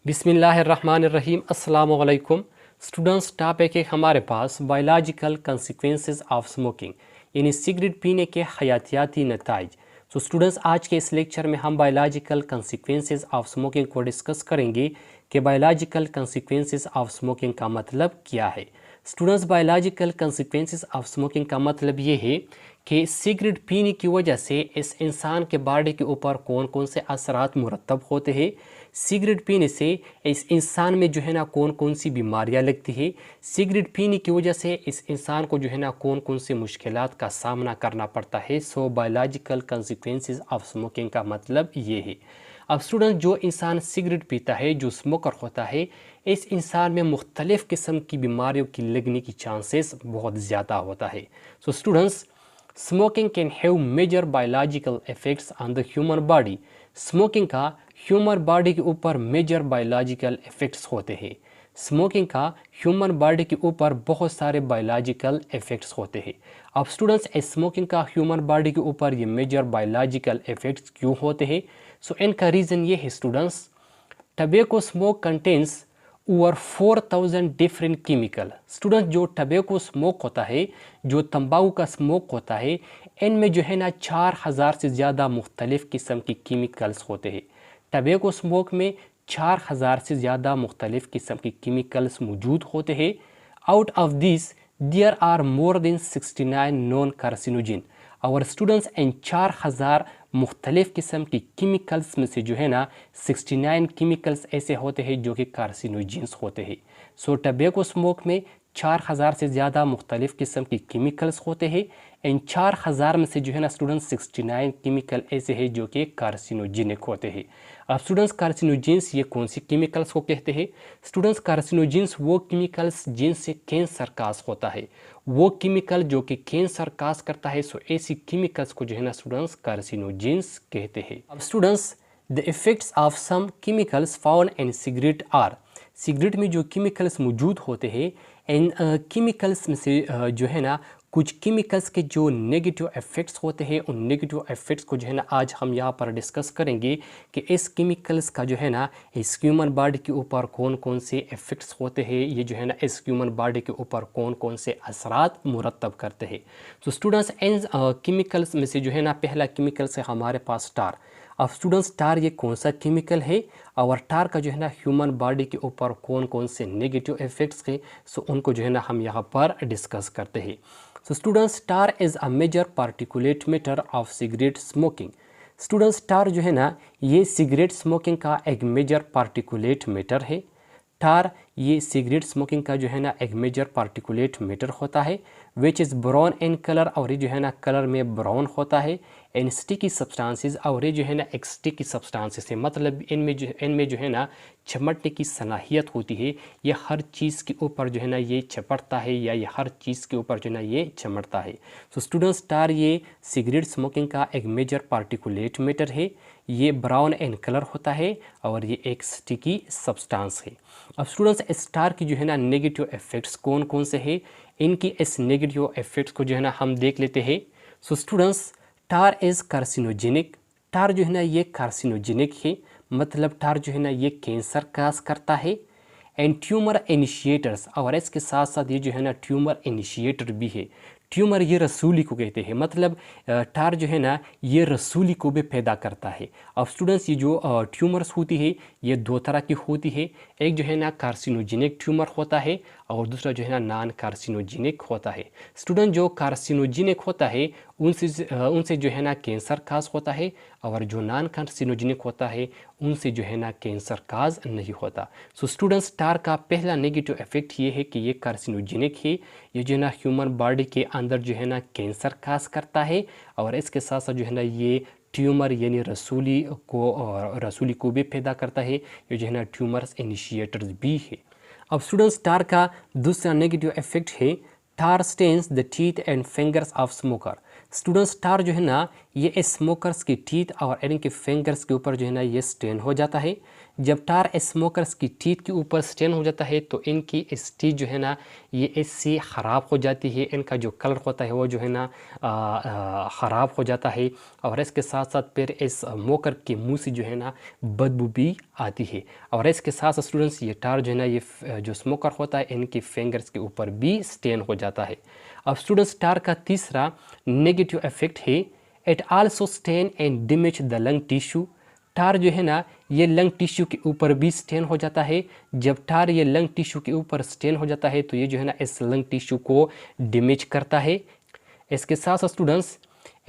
बिस्मिल्लाहिर्रहमानिर्रहीम। अस्सलाम वालेकुम स्टूडेंट्स। टॉपिक है हमारे पास बायोलॉजिकल कंसिक्वेंसेस ऑफ स्मोकिंग, यानी सिगरेट पीने के हयातियाती नताइज। सो स्टूडेंट्स, आज के इस लेक्चर में हम बायोलॉजिकल कंसिक्वेंसेस ऑफ स्मोकिंग को डिस्कस करेंगे कि बायोलॉजिकल कंसिक्वेंसेस ऑफ स्मोकिंग का मतलब क्या है। Students, biological consequences of smoking का मतलब ये है कि सिगरेट पीने की वजह से इस इंसान के बॉडी के ऊपर कौन कौन से असरात मुरतब होते हैं। सिगरेट पीने से इस इंसान में जो है ना कौन कौन सी बीमारियां लगती है। सिगरेट पीने की वजह से इस इंसान को जो है ना कौन कौन सी मुश्किलात का सामना करना पड़ता है। So biological consequences of smoking का मतलब ये है। अब स्टूडेंट, जो इंसान सिगरेट पीता है, जो स्मोकर होता है, इस इंसान में मुख्तलिफ़ किस्म की बीमारियों की लगने की चांसेस बहुत ज़्यादा होता है। So students, smoking can have major biological effects on the human body. Smoking का ह्यूमन बॉडी के ऊपर मेजर बायोलॉजिकल इफ़ेक्ट्स होते हैं। स्मोकिंग का ह्यूमन बॉडी के ऊपर बहुत सारे बायोलॉजिकल इफ़ेक्ट्स होते हैं। अब स्टूडेंट्स, स्मोकिंग का ह्यूमन बॉडी के ऊपर ये मेजर बायोलॉजिकल इफ़ेक्ट्स क्यों होते हैं? सो इनका रीज़न ये है students, tobacco smoke contains over 4000 different chemical. Student, जो टबैको स्मोक होता है, जो तंबाकू का स्मोक होता है, इनमें जो है ना 4000 से ज़्यादा मुख्तलिफ़ किस्म की केमिकल्स होते हैं। टबैको स्मोक में 4000 से ज़्यादा मुख्तलिफ़ किस्म की केमिकल्स मौजूद होते हैं। Out of this there are more than 69 non carcinogen. और स्टूडेंट्स, इन 4000 मुख्तलिफ़ किस्म की केमिकल्स में से जो है ना 69 केमिकल्स ऐसे होते हैं जो कि कार्सिनोजिन्स होते हैं। सो टबैको स्मोक में 4000 से ज़्यादा मुख्तलिफ़ किस्म की केमिकल्स होते हैं। इन 4000 में से जो है ना स्टूडेंट्स 69 केमिकल ऐसे हैं जो कि कार्सिनोजेनिक होते हैं। अब स्टूडेंट्स, कार्सिनोजेंस ये कौन सी केमिकल्स को कहते हैं? स्टूडेंट्स, कार्सिनोजेंस वो केमिकल्स जिनसे कैंसर काज होता है, वो केमिकल जो कि कैंसर काज करता है। सो ऐसी केमिकल्स को जो है ना स्टूडेंट्स कार्सिनोजेंस कहते हैं। अब students, the effects of some chemicals found in cigarette are. Cigarette में जो केमिकल्स मौजूद होते हैं, इन केमिकल्स में से जो है ना कुछ केमिकल्स के जो नेगेटिव इफ़ेक्ट्स होते हैं, उन नेगेटिव इफ़ेक्ट्स को जो है ना आज हम यहाँ पर डिस्कस करेंगे कि इस केमिकल्स का जो है ना इस ह्यूमन बॉडी के ऊपर कौन कौन से इफ़ेक्ट्स होते हैं, ये जो है ना इस ह्यूमन बॉडी के ऊपर कौन कौन से असरात मुरतब करते हैं। तो स्टूडेंट्स, इन केमिकल्स में से जो है ना पहला केमिकल है हमारे पास टार। अब स्टूडेंट्स, टार ये कौन सा केमिकल है और टार का जो है ना ह्यूमन बॉडी के ऊपर कौन कौन से नेगेटिव इफ़ेक्ट्स हैं, सो उनको जो है ना हम यहाँ पर डिस्कस करते हैं। So students, tar is a major particulate matter of cigarette smoking. Students, tar जो है ना ये सिगरेट स्मोकिंग का एक मेजर पार्टिकुलेट मैटर है। टार ये सिगरेट स्मोकिंग का जो है ना एक मेजर पार्टिकुलेट मैटर होता है which is brown in colour, और ये जो है ना कलर में ब्राउन होता है। इन स्टिकी सब्सटेंसेस, और ये जो है ना एक स्टिकी सब्सटेंसेस है, मतलब इनमें जो है ना चमटने की सलाहियत होती है। ये हर चीज़ के ऊपर जो है ना ये चपटता है, या ये हर चीज़ के ऊपर जो है ना ये चमटता है। सो स्टूडेंट्स, टार ये सिगरेट स्मोकिंग का एक मेजर पार्टिकुलेट मैटर है। ये ब्राउन इन कलर होता है और ये एक स्टिकी सब्सटेंस है। अब स्टूडेंट्स, इस टार की जो है ना नेगेटिव इफ़ेक्ट्स कौन कौन से हैं, इनकी इस नेगेटिव इफ़ेक्ट्स को जो है ना हम देख लेते हैं। So students, tar is carcinogenic. Tar जो है ना ये कार्सिनोजेनिक है, मतलब टार जो है ना ये कैंसर काज करता है। एंड ट्यूमर इनिशिएटर्स, और इसके साथ साथ ये जो है ना ट्यूमर इनिशिएटर भी है। ट्यूमर ये रसूली को कहते हैं, मतलब टार जो है ना ये रसूली को भी पैदा करता है। अब स्टूडेंट्स, ये जो ट्यूमर्स होती है ये दो तरह की होती है। एक जो है ना कार्सिनोजेनिक ट्यूमर होता है और दूसरा जो है ना नॉन कार्सिनोजेनिक होता है। स्टूडेंट, जो कार्सिनोजेनिक होता है उनसे जो है ना कैंसर काज होता है, और जो नॉन कार्सिनोजेनिक होता है उनसे जो है ना कैंसर काज नहीं होता। सो स्टूडेंट्स, टार का पहला नेगेटिव इफेक्ट ये है कि ये कार्सिनोजेनिक है। ये जो है ना ह्यूमन बॉडी के अंदर जो है ना कैंसर काज करता है, और इसके साथ साथ जो है ना ये ट्यूमर यानी रसूली को भी पैदा करता है। ये जो है ना ट्यूमर्स इनिशिएटर्स भी है। अब स्टूडेंट्स, टार का दूसरा नेगेटिव इफेक्ट है tar stains the teeth and fingers of smoker. Students, tar जो है ना ये स्मोकर्स की टीथ और इनके फिंगर्स के ऊपर जो है ना ये स्टेन हो जाता है। जब टार स्मोकर्स की टीथ के ऊपर स्टेन हो जाता है तो इनकी टीथ जो है ना ये इससे ख़राब हो जाती है, इनका जो कलर होता है वो जो है ना ख़राब हो जाता है। और इसके साथ साथ फिर इस स्मोकर के मुंह से जो है ना बदबू भी आती है। और इसके साथ साथ स्टूडेंट्स ये टार जो है ना ये जो स्मोकर होता है इनकी फिंगर्स के ऊपर भी स्टेन हो जाता है। अब स्टूडेंट्स टार का तीसरा नेगेटिव इफेक्ट है, it also stain and damage the lung tissue. Tar जो है ना ये लंग टिश्यू के ऊपर भी स्टेन हो जाता है। जब टार ये लंग टिश्यू के ऊपर स्टेन हो जाता है तो ये जो है ना इस लंग टिश्यू को डैमेज करता है। इसके साथ साथ students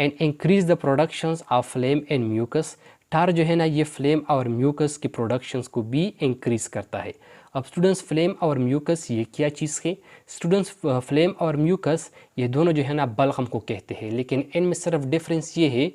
and increase the productions of phlegm and mucus. Tar जो है ना ये फ्लेम और म्यूकस की प्रोडक्शंस को भी इंक्रीज करता है। अब स्टूडेंट्स फ्लेम और म्यूकस ये क्या चीज़ है? स्टूडेंट्स फ्लेम और म्यूकस ये दोनों जो है ना बलगम को कहते हैं, लेकिन इनमें सिर्फ डिफरेंस ये है,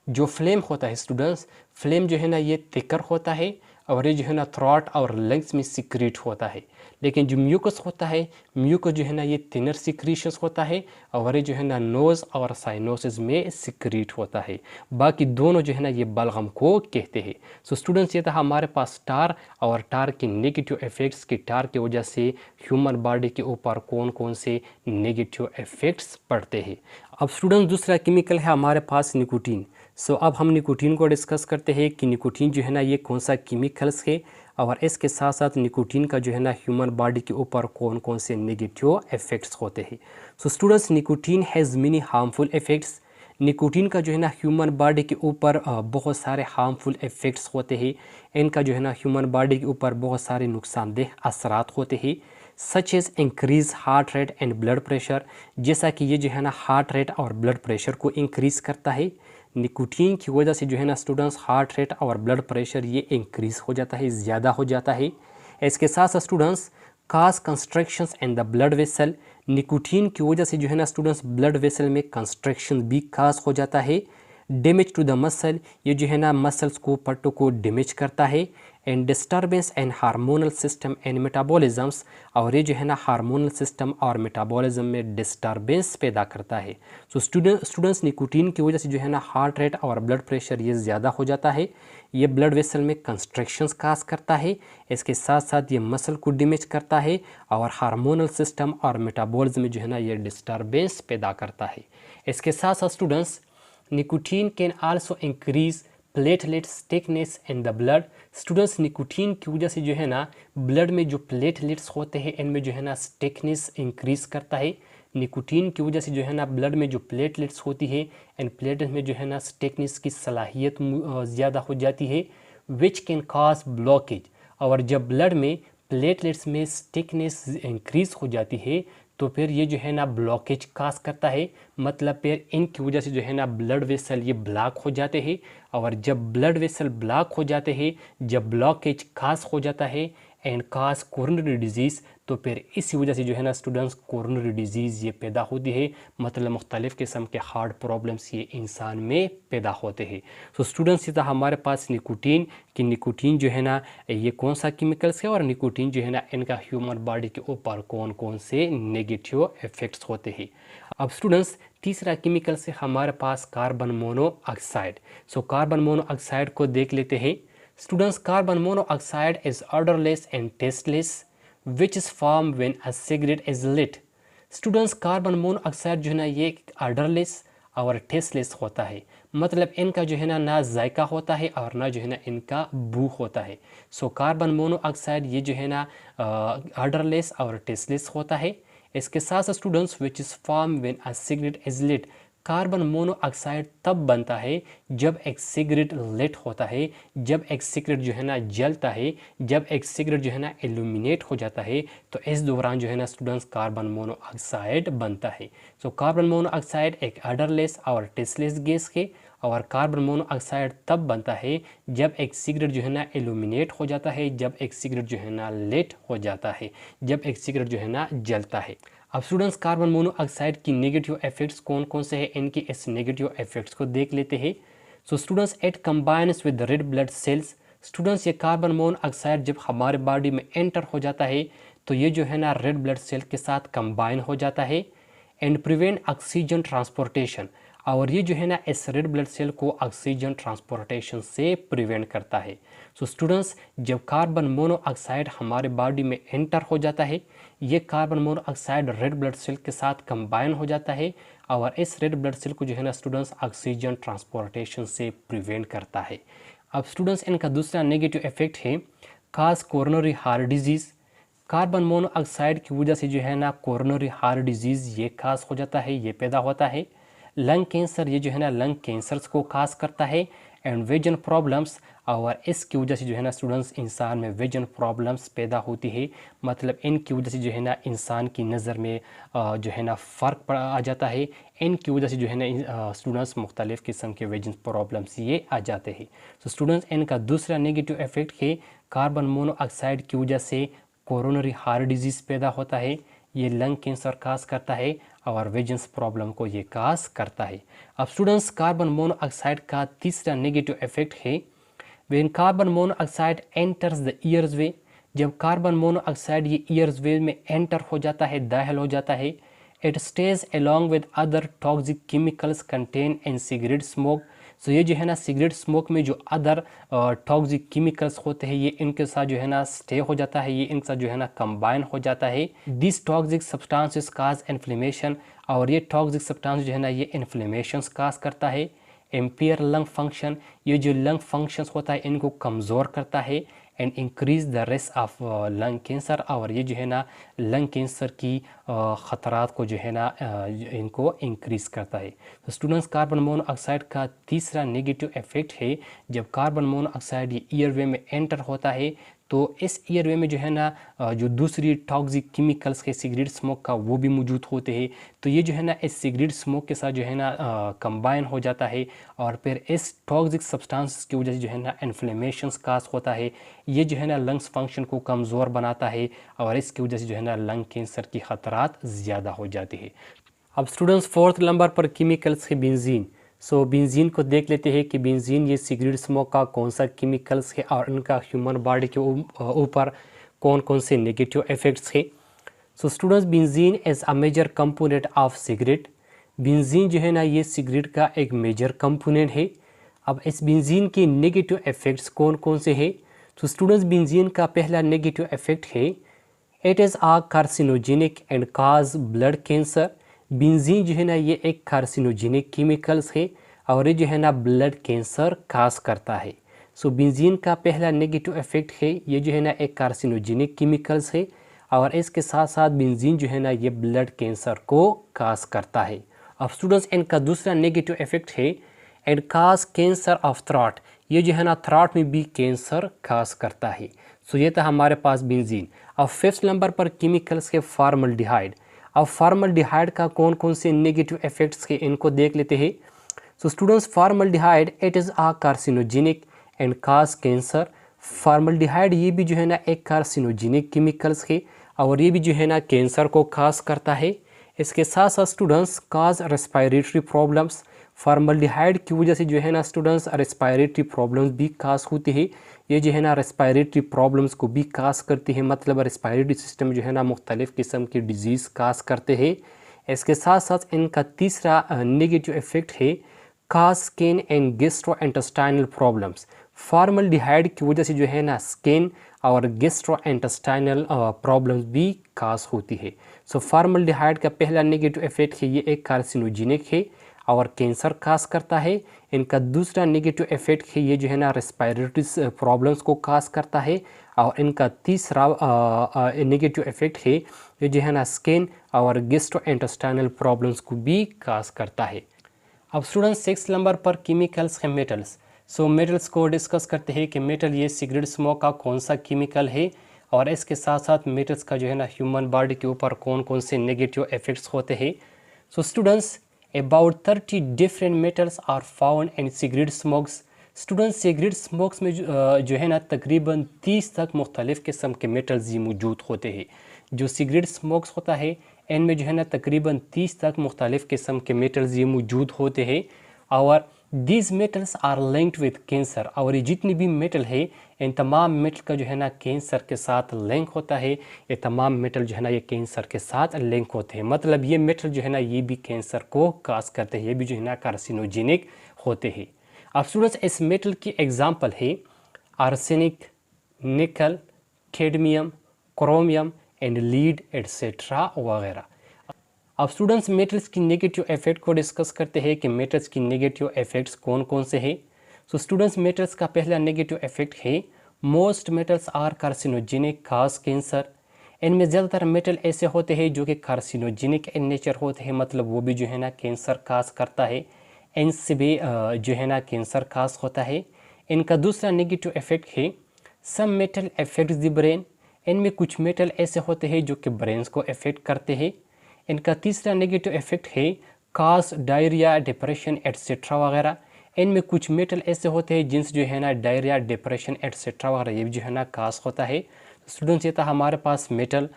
जो फ्लेम होता है स्टूडेंट्स, फ्लेम जो है ना ये थिकर होता है और ये जो है ना थ्रोट और लंग्स में सिक्रेट होता है। लेकिन जो म्यूकस होता है, म्यूकस जो है ना ये थिनर सिक्रीशंस होता है और ये जो है ना नोज़ और साइनोसिस में सिक्रेट होता है। बाकी दोनों जो है ना ये बलगम को कहते हैं। सो स्टूडेंट्स ये था हमारे पास टार और टार के नेगेटिव इफ़ेक्ट्स की टार की वजह से ह्यूमन बॉडी के ऊपर कौन कौन से नेगेटिव इफ़ेक्ट्स पड़ते हैं। अब स्टूडेंट्स दूसरा केमिकल है हमारे पास निकोटीन। सो अब हम निकोटीन को डिस्कस करते हैं कि निकोटीन जो है ना ये कौन सा केमिकल्स है और इसके साथ साथ निकोटीन का जो है ना ह्यूमन बॉडी के ऊपर कौन कौन से नेगेटिव इफेक्ट्स होते हैं। So students nicotine has many harmful effects. Nicotine का जो है ना ह्यूमन बॉडी के ऊपर बहुत सारे हार्मफुल इफेक्ट्स होते हैं। इनका जो है ना ह्यूमन बॉडी के ऊपर बहुत सारे नुकसानदेह असरात होते हैं, such as increase heart rate and blood pressure. जैसा कि ये जो है ना हार्ट रेट और ब्लड प्रेशर को इंक्रीज़ करता है। निकोटीन की वजह से जो है ना स्टूडेंट्स हार्ट रेट और ब्लड प्रेशर ये इंक्रीज़ हो जाता है, ज़्यादा हो जाता है। इसके साथ साथ students cause constructions in the blood vessel. Nicotine की वजह से जो है ना स्टूडेंट्स ब्लड वेसल में कंस्ट्रक्शन भी काज हो जाता है। डैमेज टू द मसल, ये जो है ना मसल्स को पट्टों को डैमेज करता है। And disturbance and hormonal system and metabolisms, और ये जो है ना हार्मोनल सिस्टम और मेटाबॉलिज्म में डिस्टर्बेंस पैदा करता है। सो स्टूडेंट्स निकोटीन की वजह से जो है ना हार्ट रेट और ब्लड प्रेशर ये ज़्यादा हो जाता है। ये ब्लड वेसल में कंस्ट्रक्शंस काज करता है। इसके साथ साथ ये मसल को डैमेज करता है और हार्मोनल सिस्टम और मेटाबॉलिज्म में जो है ना ये डिस्टर्बेंस पैदा करता है। इसके साथ साथ students nicotine can also increase platelets thickness in the blood. Students nicotine की वजह से जो है ना ब्लड में जो प्लेटलेट्स होते हैं इनमें जो है ना थिकनेस इंक्रीज करता है। निकोटीन की वजह से जो है ना ब्लड में जो प्लेटलेट्स होती है इन प्लेटलेट्स में जो है ना थिकनेस की सलाहियत ज़्यादा हो जाती है, विच कैन कॉज ब्लॉकेज। और जब ब्लड में प्लेटलेट्स में थिकनेस इंक्रीज हो जाती है तो फिर ये जो है ना ब्लॉकेज काज करता है, मतलब फिर इनकी वजह से जो है ना ब्लड वेसल ये ब्लॉक हो जाते हैं। और जब ब्लड वेसल ब्लॉक हो जाते हैं, जब ब्लॉकेज काज हो जाता है एंड काज कोरोनरी डिजीज़, तो फिर इसी वजह से जो है ना स्टूडेंट्स कोरोनरी डिजीज़ ये पैदा होती है, मतलब मुख्तलिफ़ किस्म के हार्ट प्रॉब्लम्स ये इंसान में पैदा होते हैं। सो स्टूडेंट्स ये था हमारे पास निकोटीन कि निकोटीन जो है ना ये कौन सा केमिकल्स है और निकोटीन जो है ना इनका ह्यूमन बॉडी के ऊपर कौन कौन से नेगेटिव इफेक्ट्स होते हैं। अब स्टूडेंट्स तीसरा केमिकल से हमारे पास carbon monoxide. So carbon monoxide को देख लेते हैं। Students carbon monoxide is odorless and tasteless which is formed when a cigarette is lit। Students carbon monoxide जो है ना ये odorless और टेस्टलेस होता है, मतलब इनका जो है ना जायका होता है और ना जो है ना इनका बू होता है। सो कार्बन मोनोऑक्साइड ये जो है ना odorless और टेस्टलेस होता है। इसके साथ साथ students which is form when a cigarette is lit. Carbon monoxide तब बनता है जब एक सिगरेट लिट होता है, जब एक सिगरेट जो है ना जलता है, जब एक सिगरेट जो है ना इल्यूमिनेट हो जाता है, तो इस दौरान जो है ना स्टूडेंट्स कार्बन मोनोऑक्साइड बनता है। सो कार्बन मोनोऑक्साइड एक odorless और टेस्टलेस गैस है और कार्बन मोनोऑक्साइड तब बनता है जब एक सिगरेट जो है ना इल्यूमिनेट हो जाता है, जब एक सिगरेट जो है ना लेट हो जाता है, जब एक सिगरेट जो है ना जलता है। अब स्टूडेंट्स कार्बन मोनोऑक्साइड की नेगेटिव इफेक्ट्स कौन कौन से हैं, इनकी इस नेगेटिव इफेक्ट्स को देख लेते हैं। So students it combines with red blood cells. Students ये कार्बन मोनोऑक्साइड जब हमारे बॉडी में एंटर हो जाता है तो ये जो है ना रेड ब्लड सेल के साथ कंबाइन हो जाता है एंड प्रिवेंट ऑक्सीजन ट्रांसपोर्टेशन। और ये जो है ना इस रेड ब्लड सेल को ऑक्सीजन ट्रांसपोर्टेशन से प्रिवेंट करता है। सो स्टूडेंट्स, जब कार्बन मोनोऑक्साइड हमारे बॉडी में एंटर हो जाता है, ये carbon monoxide red blood cell के साथ कंबाइन हो जाता है और इस रेड ब्लड सेल को जो है ना स्टूडेंट्स ऑक्सीजन ट्रांसपोर्टेशन से प्रिवेंट करता है। अब स्टूडेंट्स, इनका दूसरा नेगेटिव इफेक्ट है cause coronary heart disease. Carbon monoxide की वजह से जो है ना कोरोनरी हार्ट डिजीज़ ये काज हो जाता है, ये पैदा होता है। लंग कैंसर, ये जो है ना लंग कैंसर्स को काज करता है। एंड विजन प्रॉब्लम्स, और इसकी वजह से जो है ना स्टूडेंट्स इंसान में विजन प्रॉब्लम्स पैदा होती है। मतलब इनकी वजह से जो है ना इंसान की नज़र में जो है ना फ़र्क आ जाता है। इनकी वजह से जो है ना स्टूडेंट्स मुख्तलिफ़ किस्म के विजन प्रॉब्लम्स ये आ जाते हैं। तो स्टूडेंट्स, इनका दूसरा नेगेटिव इफेक्ट है कार्बन मोनोऑक्साइड की वजह से कोरोनरी हार्ट डिजीज़ पैदा होता है। ये लंग कैंसर काज करता है और विजन्स प्रॉब्लम को ये काज करता है। अब स्टूडेंट्स, कार्बन मोनोऑक्साइड का तीसरा नेगेटिव इफेक्ट है when carbon monoxide enters the airways. जब कार्बन मोनोऑक्साइड ये ईयर्स वे में एंटर हो जाता है, दाखिल हो जाता है, it stays along with other toxic chemicals contain in cigarette smoke. So ये जो है ना सिगरेट स्मोक में जो अदर टॉक्सिक केमिकल्स होते हैं, ये इनके साथ जो है ना स्टे हो जाता है, ये इनके साथ जो है ना कंबाइन हो जाता है। This toxic substances cause inflammation, और ये टॉक्सिक सब्सटेंस जो है ना ये इन्फ्लेमेशन काज करता है। एम्पेयर लंग फंक्शन, ये जो लंग फंक्शंस होता है इनको कमज़ोर करता है। And increase the risk of lung cancer, और ये जो है ना लंग कैंसर की ख़तरात को जो है ना इनको इंक्रीज करता है। तो स्टूडेंट्स, कार्बन मोनोऑक्साइड का तीसरा नेगेटिव इफेक्ट है जब कार्बन मोनोऑक्साइड ये ईयरवे में एंटर होता है तो इस ईयरवे में जो है ना जो दूसरी टॉक्सिक केमिकल्स के सिगरेट स्मोक का वो भी मौजूद होते हैं। तो ये जो है ना इस सिगरेट स्मोक के साथ जो है ना कंबाइन हो जाता है और फिर इस टॉक्सिक सब्सटेंस की वजह से जो है ना इन्फ्लेमेशन काज होता है। ये जो है ना लंग्स फंक्शन को कमज़ोर बनाता है और इसकी वजह से जो है ना लंग कैंसर की ख़तरात ज़्यादा हो जाती है। अब स्टूडेंट्स, फोर्थ नंबर पर केमिकल्स है बेंजीन। सो बेंजीन को देख लेते हैं कि बेंजीन ये सिगरेट स्मोक का कौन सा केमिकल्स है और इनका ह्यूमन बॉडी के ऊपर कौन कौन से नेगेटिव इफेक्ट्स है। So students, benzene is a major component of cigarette. Benzene जो है ना ये सिगरेट का एक मेजर कंपोनेंट है। अब इस बेंजीन के नेगेटिव इफेक्ट्स कौन कौन से हैं। तो स्टूडेंट्स, बेंजीन का पहला नेगेटिव इफेक्ट है it is a carcinogenic and cause blood cancer. Benzene जो है ना ये एक कार्सिनोजेनिक केमिकल्स है और ये जो है ना ब्लड कैंसर काज करता है। सो बेंजीन का पहला नेगेटिव इफेक्ट है ये जो है ना एक कार्सिनोजेनिक केमिकल्स है और इसके साथ साथ बेंजीन जो है ना ये ब्लड कैंसर को काज करता है। अब स्टूडेंट्स, इनका दूसरा नेगेटिव इफेक्ट है and cause cancer of throat. ये जो है ना थ्रॉट में भी कैंसर काज करता है। सो ये था हमारे पास बेंजीन। अब फिफ्थ नंबर पर केमिकल्स के फॉर्मल्डिहाइड। अब फॉर्मल्डिहाइड का कौन कौन से नेगेटिव इफेक्ट्स के इनको देख लेते हैं। So students, formaldehyde it is a carcinogenic and cause cancer. Formaldehyde ये भी जो है ना एक कार्सिनोजेनिक केमिकल्स है और ये भी जो है ना कैंसर को काज करता है। इसके साथ साथ स्टूडेंट्स काज रेस्पिरेटरी प्रॉब्लम्स। फॉर्मल्डिहाइड की वजह से जो है ना स्टूडेंट्स रेस्पिरेटरी प्रॉब्लम्स भी काज होती है। ये जो है ना रेस्पिरेटरी प्रॉब्लम्स को भी काज करती है, मतलब रेस्पिरेटरी सिस्टम जो है ना मुख्तलिफ़ किस्म की डिजीज़ काज करते हैं। इसके साथ साथ इनका तीसरा नेगेटिव इफेक्ट है cause skin and gastrointestinal problems. Formaldehyde की वजह से जो है ना स्किन और गैस्ट्रोइंटेस्टाइनल प्रॉब्लम्स भी काज होती है। सो फॉर्मल्डिहाइड का पहला नेगेटिव इफेक्ट है ये एक कार्सिनोजेनिक है और कैंसर काज करता है। इनका दूसरा नेगेटिव इफेक्ट है ये जो है ना रेस्पिरेटरी प्रॉब्लम्स को काज करता है और इनका तीसरा नेगेटिव इफेक्ट है ये जो है ना स्किन और गैस्ट्रोइंटेस्टाइनल प्रॉब्लम्स को भी काज करता है। अब स्टूडेंट्स, सिक्स नंबर पर केमिकल्स है मेटल्स। सो मेटल्स को डिस्कस करते हैं कि मेटल ये सिगरेट स्मोक का कौन सा केमिकल है और इसके साथ साथ मेटल्स का जो है ना ह्यूमन बॉडी के ऊपर कौन कौन से नेगेटिव इफेक्ट्स होते हैं। So students, about 30 different metals are found in cigarette smokes। Student, cigarette smokes में जो है ना तकरीबन 30 तक मुख्तलिफ़ किस्म के मेटल्स ये मौजूद होते हैं। जो सिगरेट स्मोक्स होता है इनमें जो है ना तकरीबन 30 तक मुख्तलिफ़ किस्म के मेटल्स ये मौजूद होते हैं और these metals are linked with cancer. और ये जितनी भी मेटल है इन तमाम मेटल का जो है ना कैंसर के साथ लिंक होता है। ये तमाम मेटल जो है ना ये कैंसर के साथ लिंक होते हैं, मतलब ये मेटल जो है ना ये भी कैंसर को काज करते हैं, ये भी जो है ना कार्सिनोजेनिक होते हैं। अब स्टूडेंट्स इस मेटल की एग्जांपल है आर्सेनिक, निकल, cadmium, chromium and lead etcetera वगैरह। अब स्टूडेंट्स मेटल्स की नेगेटिव इफेक्ट को डिस्कस करते हैं कि मेटल्स की नेगेटिव इफेक्ट्स कौन कौन से हैं। सो स्टूडेंट्स मेटल्स का पहला नेगेटिव इफेक्ट है most metals are carcinogenic cause cancer. इनमें ज़्यादातर मेटल ऐसे होते हैं जो कि कार्सिनोजेनिक इन नेचर होते हैं, मतलब वो भी जो है ना कैंसर काज करता है, इनसे भी जो है ना कैंसर काज होता है। इनका दूसरा नेगेटिव इफेक्ट है some metal effects the brain. इनमें कुछ मेटल ऐसे होते हैं जो कि ब्रेन को इफेक्ट करते हैं। इनका तीसरा नेगेटिव इफेक्ट है काज डायरिया, डिप्रेशन एटसेट्रा वगैरह। इनमें कुछ मेटल ऐसे होते हैं जिनसे जो है ना डायरिया, डिप्रेशन एटसेट्रा वगैरह ये भी जो है ना काज होता है। स्टूडेंट्स ये था हमारे पास मेटल।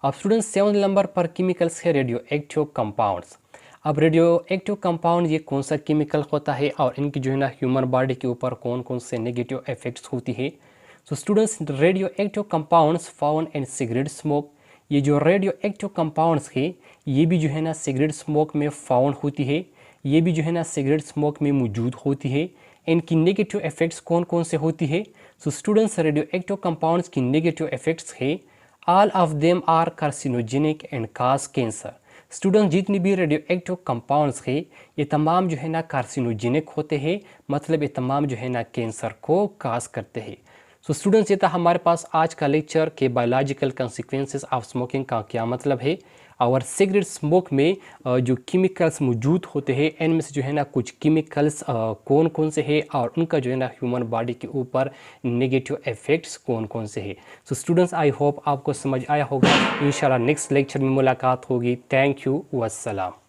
अब स्टूडेंट्स 7 नंबर पर केमिकल्स है रेडियो एक्टिव कंपाउंड्स। अब रेडियो एक्टिव कंपाउंड ये कौन सा केमिकल होता है और इनकी जो है ना ह्यूमन बॉडी के ऊपर कौन कौन से नेगेटिव इफेक्ट्स होती है। तो students radio active compounds found in cigarette smoke. ये जो रेडियो एक्टिव कंपाउंड्स है ये भी जो है ना सिगरेट स्मोक में फाउंड होती है, ये भी जो है ना सिगरेट स्मोक में मौजूद होती है। इनकी नेगेटिव इफेक्ट्स कौन कौन से होती है। So students radio active compounds की नेगेटिव इफेक्ट्स है all of them are carcinogenic and cause cancer. Students जितनी भी रेडियो एक्टिव कंपाउंड्स है ये तमाम जो है ना कार्सिनोजेनिक होते हैं, मतलब ये तमाम जो है ना कैंसर को काज करते हैं। सो स्टूडेंट्स ये था हमारे पास आज का लेक्चर के बायोलॉजिकल कंसिक्वेंसेस ऑफ स्मोकिंग का क्या मतलब है और सिगरेट स्मोक में जो केमिकल्स मौजूद होते हैं इनमें से जो है ना कुछ केमिकल्स कौन कौन से हैं और उनका जो है ना ह्यूमन बॉडी के ऊपर नेगेटिव इफेक्ट्स कौन कौन से हैं। सो स्टूडेंट्स आई होप आपको समझ आया होगा। इंशाल्लाह नेक्स्ट लेक्चर में मुलाकात होगी। Thank you, वस्सलाम।